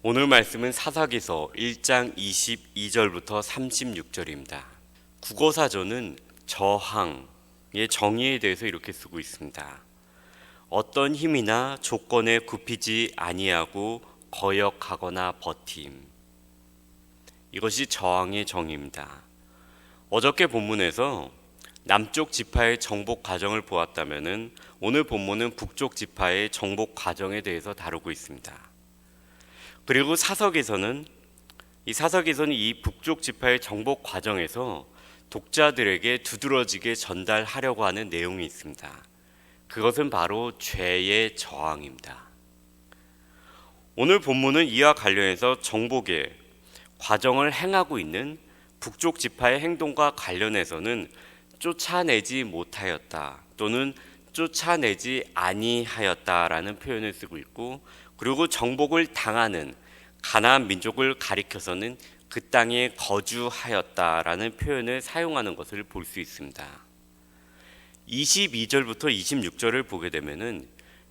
오늘 말씀은 사사기서 1장 22절부터 36절입니다. 국어사전은 저항의 정의에 대해서 이렇게 쓰고 있습니다. 어떤 힘이나 조건에 굽히지 아니하고 거역하거나 버팀. 이것이 저항의 정의입니다. 어저께 본문에서 남쪽 지파의 정복 과정을 보았다면 오늘 본문은 북쪽 지파의 정복 과정에 대해서 다루고 있습니다. 그리고 사석에서는 이 북쪽 지파의 정복 과정에서 독자들에게 두드러지게 전달하려고 하는 내용이 있습니다. 그것은 바로 죄의 저항입니다. 오늘 본문은 이와 관련해서 정복의 과정을 행하고 있는 북쪽 지파의 행동과 관련해서는 쫓아내지 못하였다 또는 쫓아내지 아니하였다라는 표현을 쓰고 있고, 그리고 정복을 당하는 가나안 민족을 가리켜서는 그 땅에 거주하였다라는 표현을 사용하는 것을 볼 수 있습니다. 22절부터 26절을 보게 되면은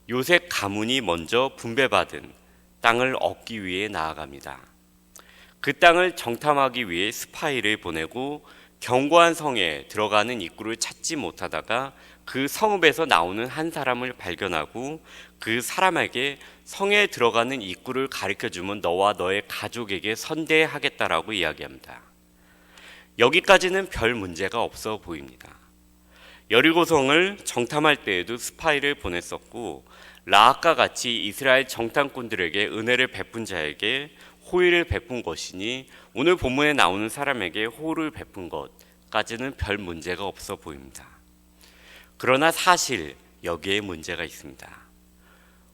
요셉 가문이 먼저 분배받은 땅을 얻기 위해 나아갑니다. 그 땅을 정탐하기 위해 스파이를 보내고 견고한 성에 들어가는 입구를 찾지 못하다가 그 성읍에서 나오는 한 사람을 발견하고 그 사람에게 성에 들어가는 입구를 가르쳐주면 너와 너의 가족에게 선대하겠다라고 이야기합니다. 여기까지는 별 문제가 없어 보입니다. 여리고성을 정탐할 때에도 스파이를 보냈었고, 라합과 같이 이스라엘 정탐꾼들에게 은혜를 베푼 자에게 호의를 베푼 것이니 오늘 본문에 나오는 사람에게 호의를 베푼 것까지는 별 문제가 없어 보입니다. 그러나 사실 여기에 문제가 있습니다.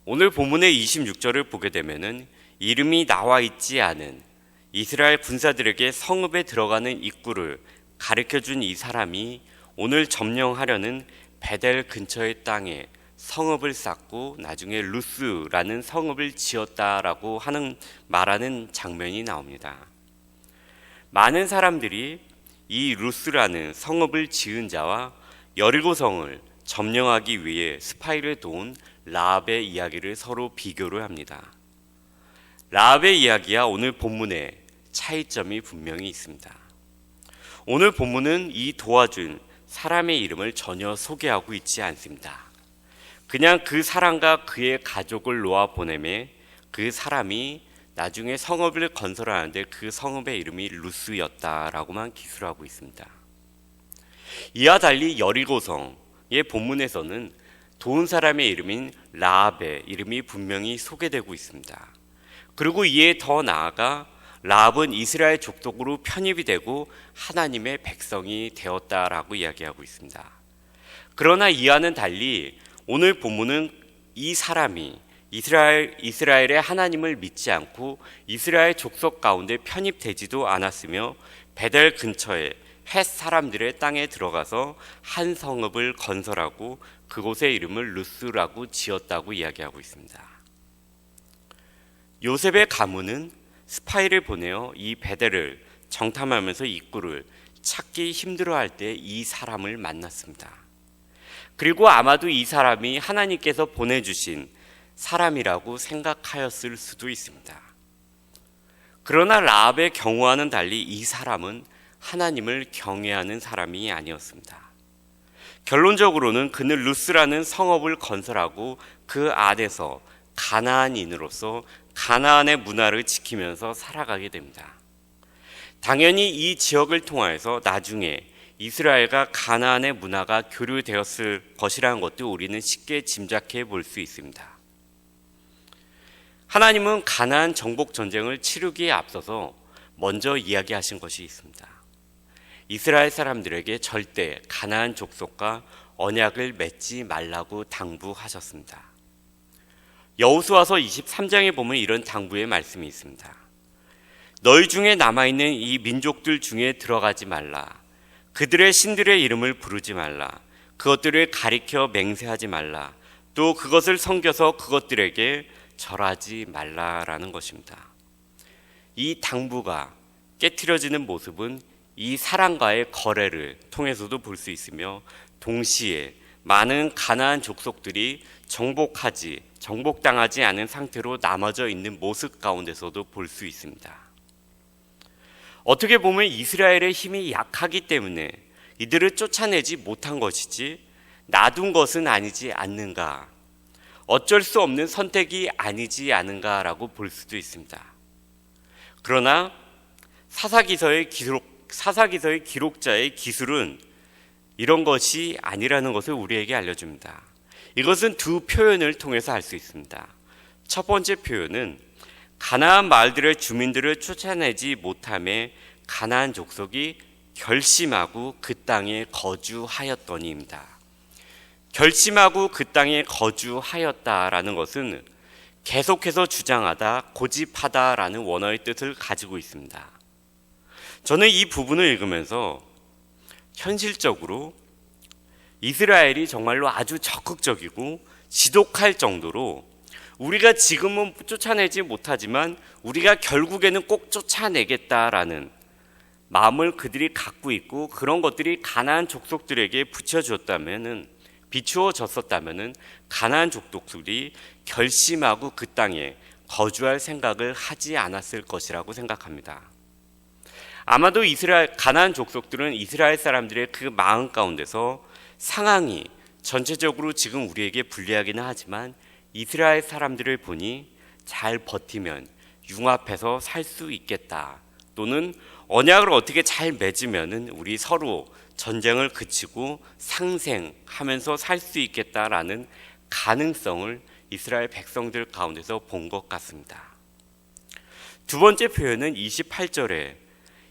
오늘 본문의 26절을 보게 되면은 이름이 나와 있지 않은 이스라엘 군사들에게 성읍에 들어가는 입구를 가르쳐준 이 사람이 오늘 점령하려는 베델 근처의 땅에 성읍을 쌓고 나중에 루스라는 성읍을 지었다라고 말하는 장면이 나옵니다. 많은 사람들이 이 루스라는 성읍을 지은 자와 여리고성을 점령하기 위해 스파이를 도운 라합의 이야기를 서로 비교를 합니다. 라합의 이야기와 오늘 본문의 차이점이 분명히 있습니다. 오늘 본문은 이 도와준 사람의 이름을 전혀 소개하고 있지 않습니다. 그냥 그 사람과 그의 가족을 놓아 보내매 그 사람이 나중에 성읍을 건설하는데 그 성읍의 이름이 루스였다라고만 기술하고 있습니다. 이와 달리 여리고성의 본문에서는 도운 사람의 이름인 라합의 이름이 분명히 소개되고 있습니다. 그리고 이에 더 나아가 라합은 이스라엘 족속으로 편입이 되고 하나님의 백성이 되었다라고 이야기하고 있습니다. 그러나 이와는 달리 오늘 본문은 이 사람이 이스라엘의 하나님을 믿지 않고 이스라엘 족속 가운데 편입되지도 않았으며 베델 근처에 헷 사람들의 땅에 들어가서 한 성읍을 건설하고 그곳의 이름을 루스라고 지었다고 이야기하고 있습니다. 요셉의 가문은 스파이를 보내어 이 베델을 정탐하면서 입구를 찾기 힘들어할 때 이 사람을 만났습니다. 그리고 아마도 이 사람이 하나님께서 보내주신 사람이라고 생각하였을 수도 있습니다. 그러나 라합의 경우와는 달리 이 사람은 하나님을 경외하는 사람이 아니었습니다. 결론적으로는 그는 루스라는 성읍을 건설하고 그 안에서 가나안인으로서 가나안의 문화를 지키면서 살아가게 됩니다. 당연히 이 지역을 통하여서 나중에 이스라엘과 가나안의 문화가 교류되었을 것이라는 것도 우리는 쉽게 짐작해 볼 수 있습니다. 하나님은 가나안 정복 전쟁을 치르기에 앞서서 먼저 이야기하신 것이 있습니다. 이스라엘 사람들에게 절대 가나안 족속과 언약을 맺지 말라고 당부하셨습니다. 여호수아서 23장에 보면 이런 당부의 말씀이 있습니다. 너희 중에 남아있는 이 민족들 중에 들어가지 말라. 그들의 신들의 이름을 부르지 말라. 그것들을 가리켜 맹세하지 말라. 또 그것을 섬겨서 그것들에게 절하지 말라라는 것입니다. 이 당부가 깨트려지는 모습은 이 사람과의 거래를 통해서도 볼 수 있으며 동시에 많은 가나안 족속들이 정복당하지 않은 상태로 남아져 있는 모습 가운데서도 볼 수 있습니다. 어떻게 보면 이스라엘의 힘이 약하기 때문에 이들을 쫓아내지 못한 것이지 놔둔 것은 아니지 않는가, 어쩔 수 없는 선택이 아니지 않은가라고 볼 수도 있습니다. 그러나 사사기서의 기록자의 기술은 이런 것이 아니라는 것을 우리에게 알려줍니다. 이것은 두 표현을 통해서 알 수 있습니다. 첫 번째 표현은 가나안 마을들의 주민들을 쫓아내지 못함에 가나안 족속이 결심하고 그 땅에 거주하였더니입니다. 결심하고 그 땅에 거주하였다라는 것은 계속해서 주장하다, 고집하다라는 원어의 뜻을 가지고 있습니다. 저는 이 부분을 읽으면서 현실적으로 이스라엘이 정말로 아주 적극적이고 지독할 정도로 우리가 지금은 쫓아내지 못하지만 우리가 결국에는 꼭 쫓아내겠다라는 마음을 그들이 갖고 있고, 그런 것들이 가나안 족속들에게 비추어졌었다면은 가나안 족속들이 결심하고 그 땅에 거주할 생각을 하지 않았을 것이라고 생각합니다. 아마도 가나안 족속들은 이스라엘 사람들의 그 마음 가운데서 상황이 전체적으로 지금 우리에게 불리하기는 하지만 이스라엘 사람들을 보니 잘 버티면 융합해서 살 수 있겠다, 또는 언약을 어떻게 잘 맺으면은 우리 서로 전쟁을 그치고 상생하면서 살 수 있겠다라는 가능성을 이스라엘 백성들 가운데서 본 것 같습니다. 두 번째 표현은 28절에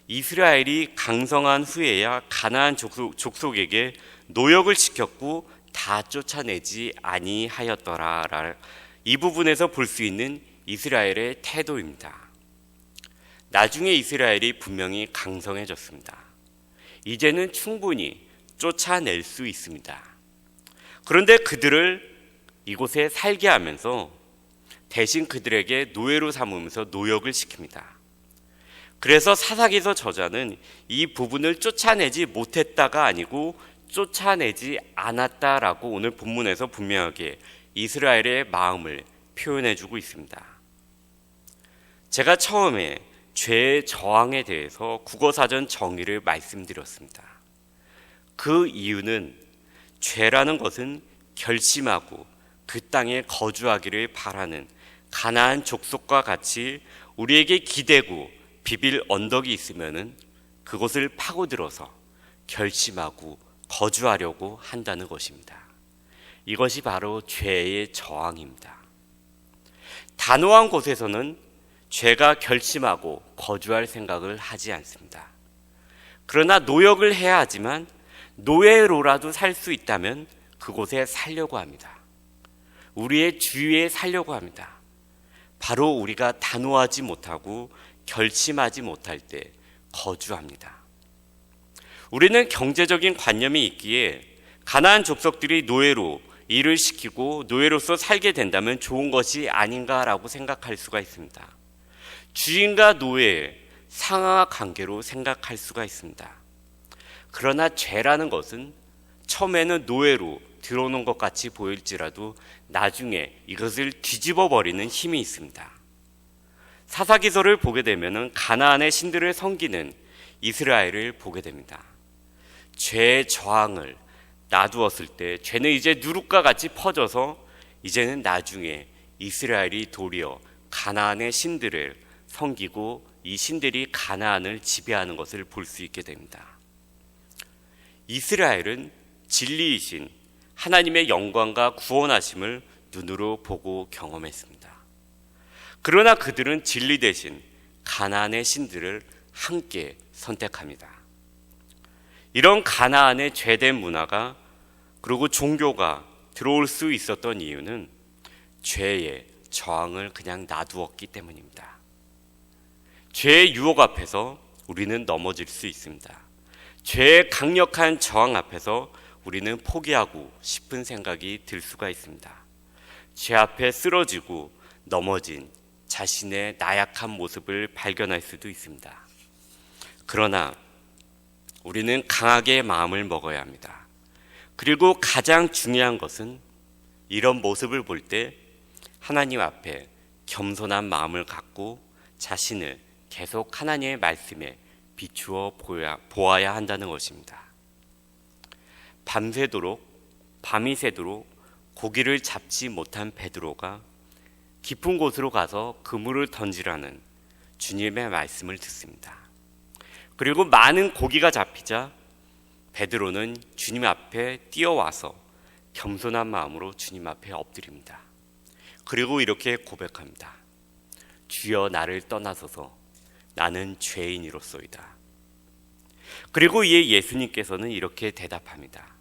이스라엘이 강성한 후에야 가나안 족속에게 노역을 시켰고 다 쫓아내지 아니하였더라. 이 부분에서 볼 수 있는 이스라엘의 태도입니다. 나중에 이스라엘이 분명히 강성해졌습니다. 이제는 충분히 쫓아낼 수 있습니다. 그런데 그들을 이곳에 살게 하면서 대신 그들에게 노예로 삼으면서 노역을 시킵니다. 그래서 사사기서 저자는 이 부분을 쫓아내지 못했다가 아니고 쫓아내지 않았다라고 오늘 본문에서 분명하게 이스라엘의 마음을 표현해주고 있습니다. 제가 처음에 죄의 저항에 대해서 국어사전 정의를 말씀드렸습니다. 그 이유는 죄라는 것은 결심하고 그 땅에 거주하기를 바라는 가나안 족속과 같이 우리에게 기대고 비빌 언덕이 있으면은 그것을 파고들어서 결심하고 거주하려고 한다는 것입니다. 이것이 바로 죄의 저항입니다. 단호한 곳에서는 죄가 결심하고 거주할 생각을 하지 않습니다. 그러나 노역을 해야 하지만 노예로라도 살 수 있다면 그곳에 살려고 합니다. 우리의 주위에 살려고 합니다. 바로 우리가 단호하지 못하고 결심하지 못할 때 거주합니다. 우리는 경제적인 관념이 있기에 가나안 족속들이 노예로 일을 시키고 노예로서 살게 된다면 좋은 것이 아닌가라고 생각할 수가 있습니다. 주인과 노예의 상하 관계로 생각할 수가 있습니다. 그러나 죄라는 것은 처음에는 노예로 들어오는 것 같이 보일지라도 나중에 이것을 뒤집어 버리는 힘이 있습니다. 사사기서를 보게 되면 가나안의 신들을 섬기는 이스라엘을 보게 됩니다. 죄의 저항을 놔두었을 때 죄는 이제 누룩과 같이 퍼져서 이제는 나중에 이스라엘이 도리어 가나안의 신들을 섬기고 이 신들이 가나안을 지배하는 것을 볼 수 있게 됩니다. 이스라엘은 진리이신 하나님의 영광과 구원하심을 눈으로 보고 경험했습니다. 그러나 그들은 진리 대신 가나안의 신들을 함께 선택합니다. 이런 가나안의 죄된 문화가 그리고 종교가 들어올 수 있었던 이유는 죄의 저항을 그냥 놔두었기 때문입니다. 죄의 유혹 앞에서 우리는 넘어질 수 있습니다. 죄의 강력한 저항 앞에서 우리는 포기하고 싶은 생각이 들 수가 있습니다. 죄 앞에 쓰러지고 넘어진 자신의 나약한 모습을 발견할 수도 있습니다. 그러나 우리는 강하게 마음을 먹어야 합니다. 그리고 가장 중요한 것은 이런 모습을 볼 때 하나님 앞에 겸손한 마음을 갖고 자신을 계속 하나님의 말씀에 비추어 보아야 한다는 것입니다. 밤이 새도록 고기를 잡지 못한 베드로가 깊은 곳으로 가서 그물을 던지라는 주님의 말씀을 듣습니다. 그리고 많은 고기가 잡히자 베드로는 주님 앞에 뛰어와서 겸손한 마음으로 주님 앞에 엎드립니다. 그리고 이렇게 고백합니다. 주여 나를 떠나소서 나는 죄인이로소이다. 그리고 이에 예수님께서는 이렇게 대답합니다.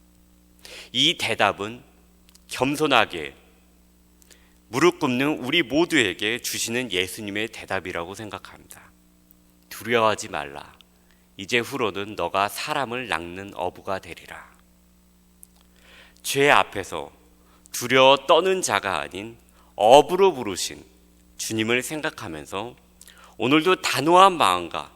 이 대답은 겸손하게 무릎 꿇는 우리 모두에게 주시는 예수님의 대답이라고 생각합니다. 두려워하지 말라. 이제 후로는 너가 사람을 낚는 어부가 되리라. 죄 앞에서 두려워 떠는 자가 아닌 어부로 부르신 주님을 생각하면서 오늘도 단호한 마음과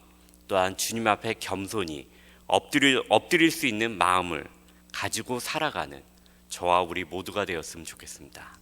또한 주님 앞에 겸손히 엎드릴 수 있는 마음을 가지고 살아가는 저와 우리 모두가 되었으면 좋겠습니다.